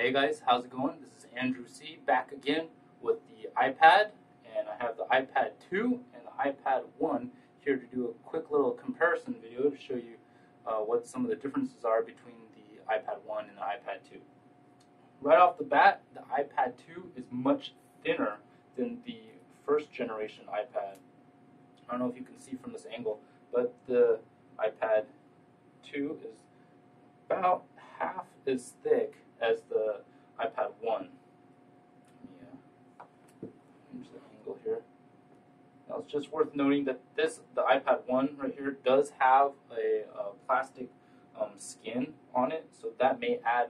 Hey guys, how's it going? This is Andrew C. back again with the iPad, and I have the iPad 2 and the iPad 1 here to do a quick little comparison video to show you what some of the differences are between the iPad 1 and the iPad 2. Right off the bat, the iPad 2 is much thinner than the first generation iPad. I don't know if you can see from this angle, but the iPad 2 is about half as thick as the iPad 1. Change the angle here. Now it's just worth noting that the iPad 1 right here does have a plastic skin on it, so that may add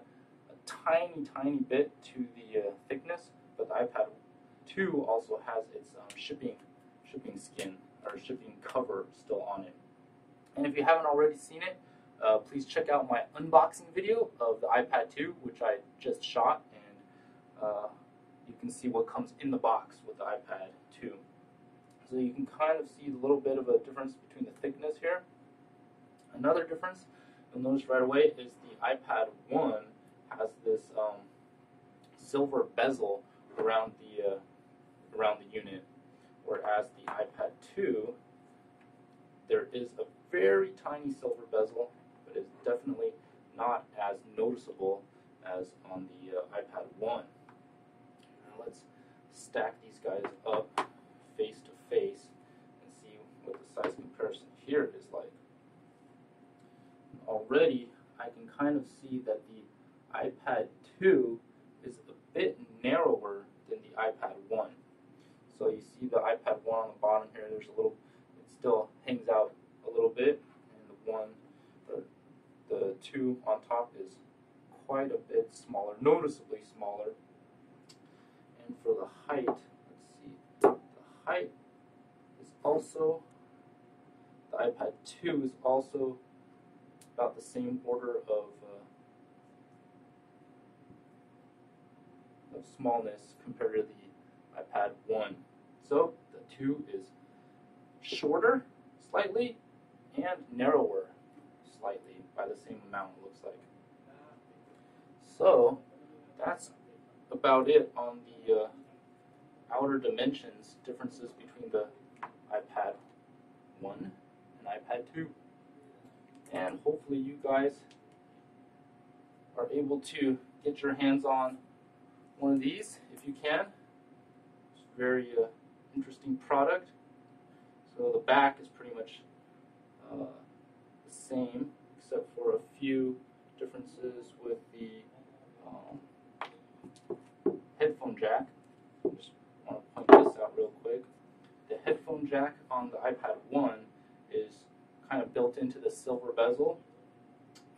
a tiny bit to the thickness, but the iPad 2 also has its shipping skin or shipping cover still on it. And if you haven't already seen it, please check out my unboxing video of the iPad 2, which I just shot, and you can see what comes in the box with the iPad 2. So you can kind of see a little bit of a difference between the thickness here. Another difference you'll notice right away is the iPad 1 has this silver bezel around the unit, whereas the iPad 2, there is a very tiny silver bezel, but it's definitely not as noticeable as on the iPad 1. Now let's stack these guys up face to face and see what the size comparison here is like. Already I can kind of see that the iPad 2 is a bit narrower than the iPad 1. So you see the iPad 1 on the bottom here, there's a little, it still hangs out a little bit, and the 2 on top is quite a bit smaller, noticeably smaller. And for the height, let's see, the height is also, the iPad 2 is also about the same order of smallness compared to the iPad 1. So the 2 is shorter slightly and narrower slightly by the same amount, it looks like. So that's about it on the outer dimensions differences between the iPad 1 and iPad 2. And hopefully you guys are able to get your hands on one of these if you can. It's a very interesting product. So the back is pretty much the same, except for a few differences with the headphone jack. I just want to point this out real quick. The headphone jack on the iPad 1 is kind of built into the silver bezel,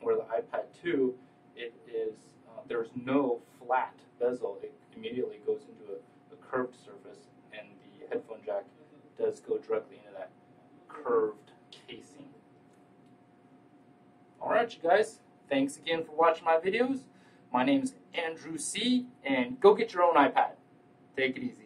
where the iPad 2, it is there's no flat bezel. It immediately goes into a curved surface, and the headphone jack does go directly into that curved casing. Alright, you guys, thanks again for watching my videos. My name is Andrew C., and go get your own iPad. Take it easy.